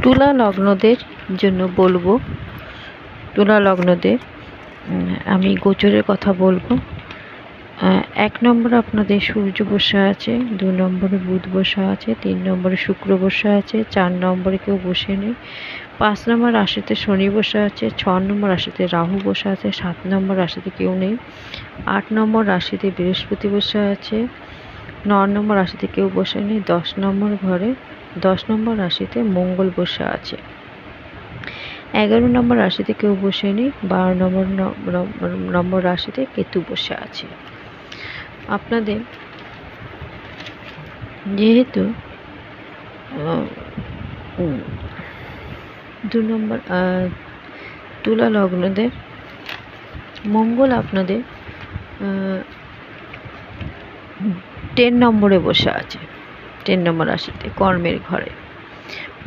তুলা লগ্নদের জন্য বলবো, তুলা লগ্নদের আমি গোচরের কথা বলবো। 1 নম্বরে আপনাদের সূর্য বসে আছে, 2 নম্বরে বুধ বসে আছে, 3 নম্বরে শুক্র বসে আছে, 4 নম্বরে কেউ বসে নেই, 5 নম্বর রাশিতে শনি বসে আছে, 6 নম্বর রাশিতে রাহু বসে আছে, 7 নম্বর রাশিতে কেউ নেই, 8 নম্বর রাশিতে বৃহস্পতি বসে আছে, 9 নম্বর রাশিতে কেউ বসে নেই, 10 নম্বর রাশিতে মঙ্গল বসে আছে, 11 নম্বর রাশিতে কেউ বসে নেই, 12 নম্বর রাশিতে কেতু বসে আছে। আপনাদের যেহেতু 2 নম্বর তুলা লগ্নদের মঙ্গল আপনাদের 10 নম্বরে বসে আছে, 10 নম্বর রাশিতে কর্মের ঘরে।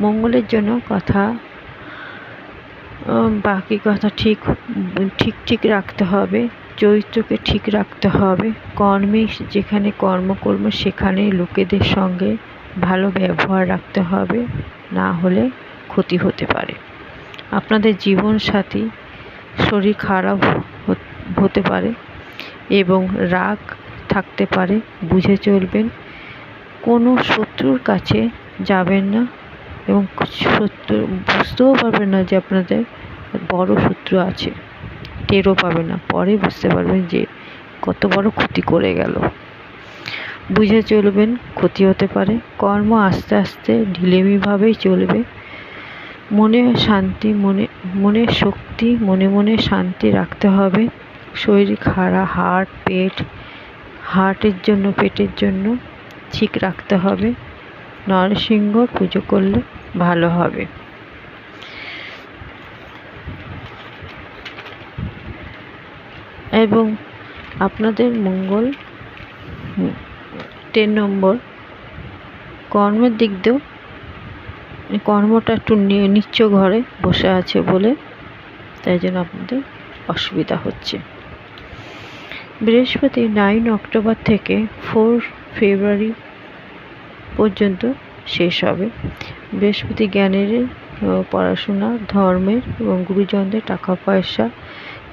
মঙ্গলের জন্য বাকি কথা ঠিক রাখতে হবে, চরিত্রকে ঠিক রাখতে হবে, কর্মে যেখানে কর্ম করব সেখানে লোকেদের সঙ্গে ভালো ব্যবহার রাখতে হবে, না হলে ক্ষতি হতে পারে। আপনাদের জীবনসাথী শরীর খারাপ হতে পারে এবং রাগ থাকতে পারে, বুঝে চলবেন। কোনো শত্রুর কাছে যাবেন না এবং বুঝতেও পারবেন না যে আপনাদের বড় শত্রু আছে, টেরও পাবে না, পরে বুঝতে পারবেন যে কত বড় ক্ষতি করে গেল। বুঝে চলবেন, ক্ষতি হতে পারে। কর্ম আস্তে আস্তে ঢিলেমিভাবেই চলবে। মনে শান্তি, মনে শক্তি, মনে শান্তি রাখতে হবে। শরীর খারাপ, পেটের জন্য ঠিক রাখতে হবে। নরসিংহ পুজো করলে ভালো হবে। এবং আপনাদের মঙ্গল 10 নম্বর কর্মের দিক দিয়েও কর্মটা একটু নিচ্চ ঘরে বসে আছে বলে তাই জন্য আপনাদের অসুবিধা হচ্ছে। বৃহস্পতি 9 অক্টোবর থেকে 4 ফেব্রুয়ারি পর্যন্ত শেষ হবে। বৃহস্পতি জ্ঞানের, পড়াশোনা, ধর্মের এবং গুরুজনদের, টাকা পয়সা,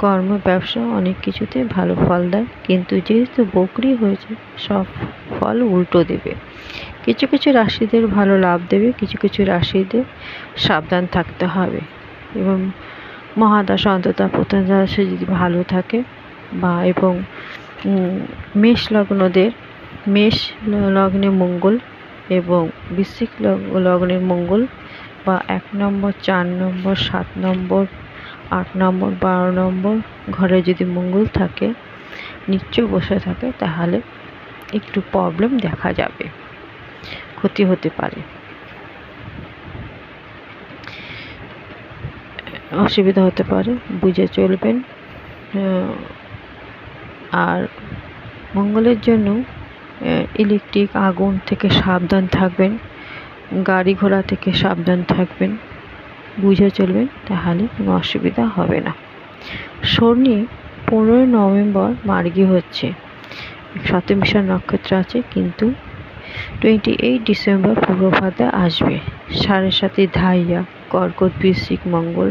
কর্ম, ব্যবসা অনেক কিছুতে ভালো ফল দেয়, কিন্তু যেহেতু বকরি হয়েছে সব ফল উল্টো দেবে। কিছু কিছু রাশিদের ভালো লাভ দেবে, কিছু কিছু রাশিদের সাবধান থাকতে হবে। এবং মহাদশা অন্ততা প্রথম রাশি যদি ভালো থাকে এবং মেষ লগ্নে মঙ্গল এবং বৃশ্চিক লগ্নের মঙ্গল বা 1 নম্বর, 4 নম্বর, 7 নম্বর, 8 নম্বর, 12 নম্বর ঘরে যদি মঙ্গল থাকে, নিচে বসে থাকে, তাহলে একটু প্রবলেম দেখা যাবে, ক্ষতি হতে পারে, অসুবিধা হতে পারে, বুঝে চলবেন। আর মঙ্গলের জন্য ইলেকট্রিক আগুন থেকে সাবধান থাকবেন, গাড়ি ঘোড়া থেকে সাবধান থাকবেন, বুঝে চলবেন, তাহলে কোনো অসুবিধা হবে না। শনি 15 নভেম্বর মার্গী হচ্ছে, শতভিষা নক্ষত্র আছে, কিন্তু 28 ডিসেম্বর পূর্বভাদ্রে আসবে। 7.5 ধাইয়া, কর্কট, বৃশ্চিক, মঙ্গল,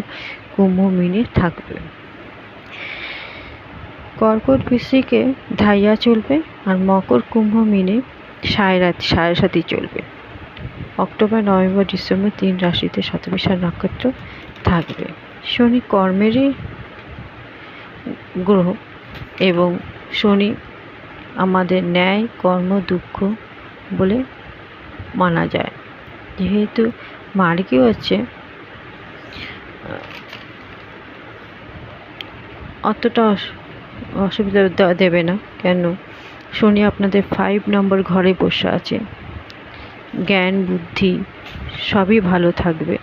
কুম্ভ, মিনে থাকবে। কর্কট বৃশ্চিকে ধাইয়া চলবে আর মকর, কুম্ভ, মিনে 7.5 চলবে। অক্টোবর, নভেম্বর, ডিসেম্বর 3 রাশিতে শতভিষা নক্ষত্র থাকবে। শনি কর্মেরই গ্রহ এবং শনি আমাদের ন্যায়, কর্ম, দুঃখ বলে মানা যায়। যেহেতু মার্গী হচ্ছে, অতটা অসুবিধা দেবে না। কেন? শনি আপনাদের 5 নম্বর ঘরে বসে আছে, জ্ঞান, বুদ্ধি সবই ভালো থাকবে,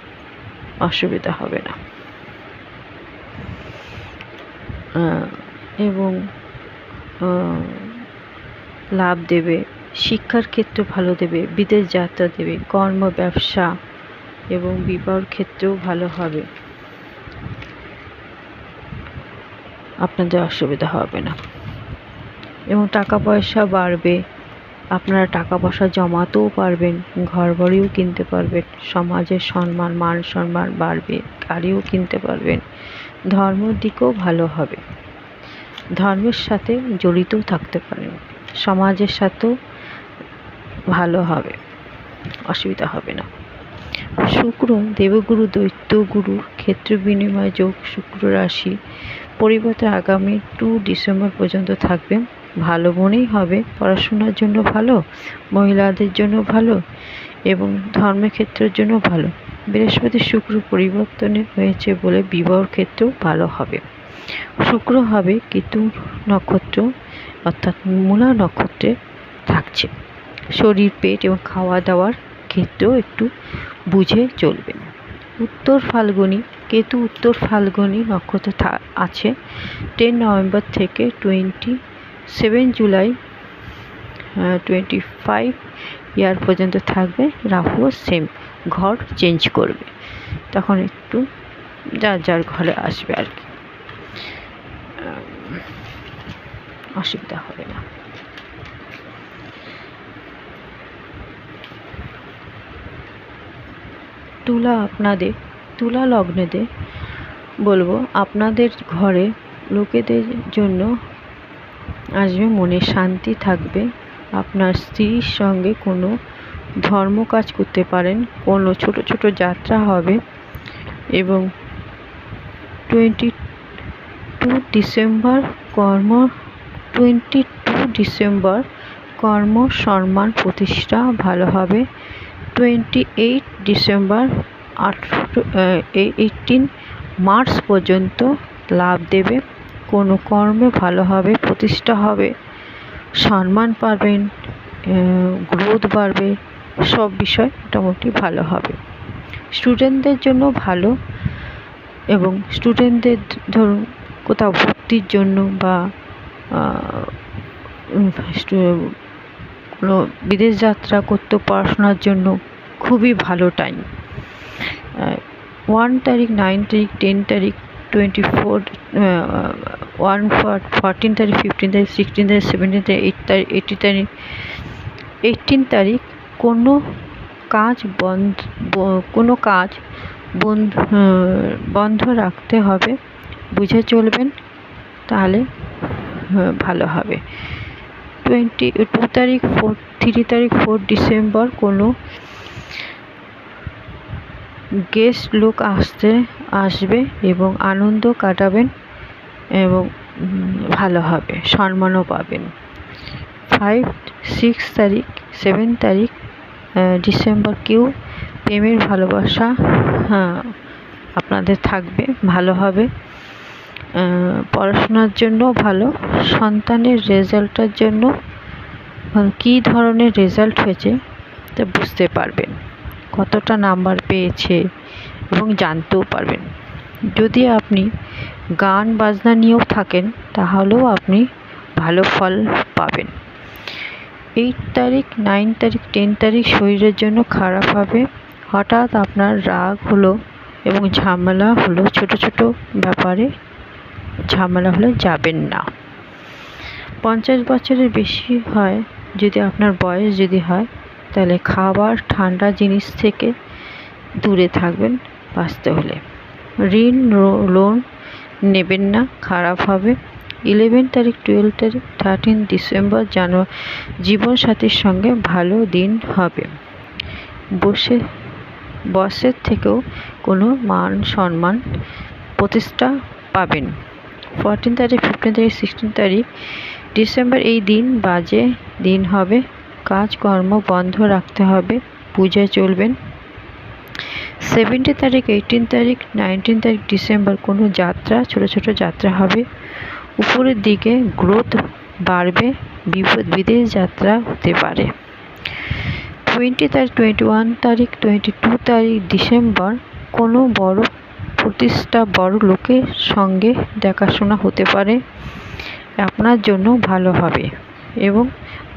অসুবিধা হবে না। এবং লাভ দেবে, শিক্ষার ক্ষেত্রে ভালো দেবে, বিদেশ যাত্রা দেবে, কর্ম, ব্যবসা এবং বিবাহের ক্ষেত্রেও ভালো হবে, আপনাদের অসুবিধা হবে না। এবং টাকা পয়সা বাড়বে, আপনারা টাকা পয়সা জমাতেও পারবেন, ঘরবাড়িও কিনতে পারবেন, সমাজের সম্মান মান সম্মান বাড়বে, গাড়িও কিনতে পারবেন। ধর্মের দিকেও ভালো হবে, ধর্মের সাথে জড়িতও থাকতে পারেন, সমাজের সাথেও ভালো হবে, অসুবিধা হবে না। শুক্র দেবগুরু দৈত্যগুরু ক্ষেত্র বিনিময় যোগ শুক্র রাশি পরিবর্তে আগামী 2 ডিসেম্বর পর্যন্ত থাকবে। ভালো মনেই হবে, পড়াশোনার জন্য ভালো, মহিলাদের জন্য ভালো এবং ধর্মের ক্ষেত্রের জন্য ভালো। বৃহস্পতি শুক্র পরিবর্তনে হয়েছে বলে বিবাহ ক্ষেত্রেও ভালো হবে। শুক্র হবে কেতু নক্ষত্র অর্থাৎ মূলা নক্ষত্রে থাকছে। শরীর পেট এবং খাওয়া দাওয়ার ক্ষেত্রেও একটু বুঝে চলবেন। উত্তর ফাল্গুনি কেতু উত্তর ফাল্গুনি নক্ষত্র আছে 10 নভেম্বর থেকে 27 জুলাই 25 ইয়ার পর্যন্ত থাকবে। রাহুও সেম ঘর চেঞ্জ করবে, তখন একটু যার যার ঘরে আসবে আর কি, অসুবিধা হবে না। তুলা লগ্নেদের বলবো, আপনাদের ঘরে লোকেদের জন্য আসবে, মনে শান্তি থাকবে। আপনার স্ত্রীর সঙ্গে কোনো ধর্ম কাজ করতে পারেন, কোনো ছোট ছোট যাত্রা হবে এবং 22 ডিসেম্বর কর্ম সম্মান প্রতিষ্ঠা ভালো হবে। 28 ডিসেম্বর 18 মার্চ পর্যন্ত লাভ দেবে, কোনো কর্মে ভালো হবে, প্রতিষ্ঠা হবে, সম্মান পাবেন, গ্রোথ বাড়বে, সব বিষয় মোটামুটি ভালো হবে। স্টুডেন্টদের জন্য ভালো এবং স্টুডেন্টদের ধরুন কোথাও ভর্তির জন্য বা কোনো বিদেশ যাত্রা করতে পড়াশোনার জন্য খুবই ভালো টাইম। 1 তারিখ 9 তারিখ 10 তারিখ 14 তারিখ 15 তারিখ 16 তারিখ 17 তারিখ 18 তারিখ কোনো কাজ বন্ধ রাখতে হবে, বুঝে চলবেন, তাহলে ভালো হবে। 3 তারিখ 4 ডিসেম্বর কোনো গেস্ট লোক আসবে এবং আনন্দ কাটাবেন এবং ভালো হবে, সম্মানও পাবেন। 6 তারিখ 7 তারিখ ডিসেম্বর কেউ প্রেমের ভালোবাসা আপনাদের থাকবে, ভালো হবে, পড়াশোনার জন্য ভালো, সন্তানের রেজাল্টের জন্য কী ধরনের রেজাল্ট হয়েছে তা বুঝতে পারবেন, কতটা নাম্বার পেয়েছে এবং জানতেও পারবেন। যদি আপনি গান বাজনা নিয়েও থাকেন তাহলেও আপনি ভালো ফল পাবেন। 8 তারিখ 9 তারিখ 10 তারিখ শরীরের জন্য খারাপ হবে, হঠাৎ আপনার রাগ হলো এবং ঝামেলা হলো, ছোট ছোট ব্যাপারে ঝামেলা হলে যাবেন না। 50 বছরের বেশি হয় যদি আপনার বয়স যদি হয়, তাহলে খাবার ঠান্ডা জিনিস থেকে দূরে থাকবেন বাঁচতে হলে। ঋণ লোন নেবেন না, খারাপ হবে। 11 তারিখ 12 তারিখ 13 ডিসেম্বর জীবনসাথীর সঙ্গে ভালো দিন হবে। বসের থেকেও কোনো মান সম্মান প্রতিষ্ঠা পাবেন। 14 তারিখ 15 তারিখ 16 তারিখ ডিসেম্বর এই দিন বাজে দিন হবে, কাজকর্ম বন্ধ রাখতে হবে, বুঝে চলবেন। 17 তারিখ 18 তারিখ 19 তারিখ ডিসেম্বর কোনো যাত্রা, ছোট ছোট যাত্রা হবে, উপরের দিকে গ্রোথ বাড়বে, বিদেশ যাত্রা হতে পারে। 20 তারিখ 21 তারিখ 22 তারিখ ডিসেম্বর কোনো বড় প্রতিষ্ঠা, বড় লোকের সঙ্গে দেখাশোনা হতে পারে, আপনার জন্য ভালো হবে এবং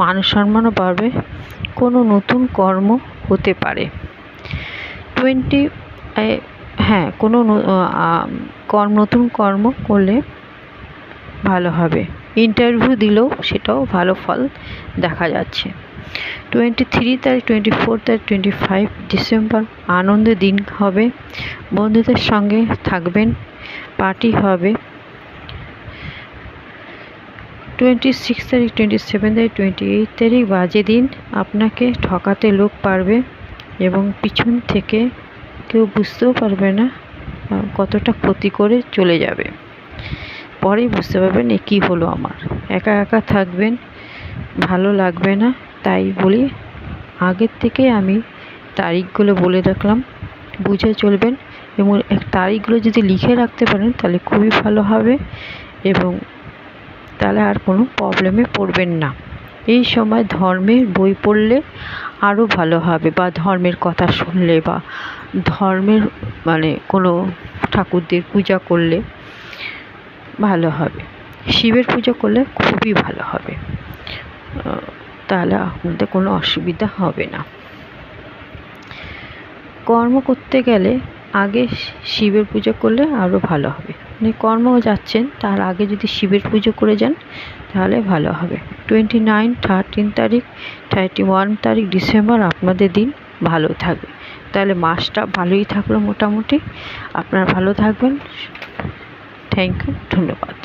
মান সম্মানও বাড়বে, কোনো নতুন কর্ম হতে পারে। কোনো নতুন কর্ম করলে ভালো হবে, ইন্টারভিউ দিলেও সেটাও ভালো ফল দেখা যাচ্ছে। 23 তারিখ, 24 তারিখ, 25 ডিসেম্বর আনন্দের দিন হবে। বন্ধুদের সঙ্গে থাকবেন, পার্টি হবে। 26 তারিখ, 27 তারিখ, 28 তারিখ বাজে দিন, আপনাকে ঠকাতে লোক পারবে এবং পিছন থেকে কেউ বুঝতেও পারবে না কতটা ক্ষতি করে চলে যাবে। পরেই বুঝতে পারবেন এ কী হলো আমার। একা একা থাকবেন, ভালো লাগবে না। তাই বলি আগের থেকে আমি তারিখগুলো বলে রাখলাম, বুঝে চলবেন এবং তারিখগুলো যদি লিখে রাখতে পারেন তাহলে খুবই ভালো হবে এবং তাহলে আর কোনো প্রবলেমে পড়বেন না। এই সময় ধর্মের বই পড়লে আরও ভালো হবে, বা ধর্মের কথা শুনলে, বা ধর্মের কোনো ঠাকুরদের পূজা করলে ভালো হবে। শিবের পুজো করলে খুবই ভালো হবে, তাহলে আপনাদের কোনো অসুবিধা হবে না। কর্ম করতে গেলে আগে শিবের পুজো করলে আরও ভালো হবে। কর্ম যাচ্ছেন তার আগে যদি শিবের পুজো করে যান তাহলে ভালো হবে। 29, 13 তারিখ, 31 তারিখ ডিসেম্বর আপনাদের দিন ভালো থাকবে। তাহলে মাসটা ভালোই থাকলো মোটামুটি। আপনারা ভালো থাকবেন। থ্যাংক ইউ, ধন্যবাদ।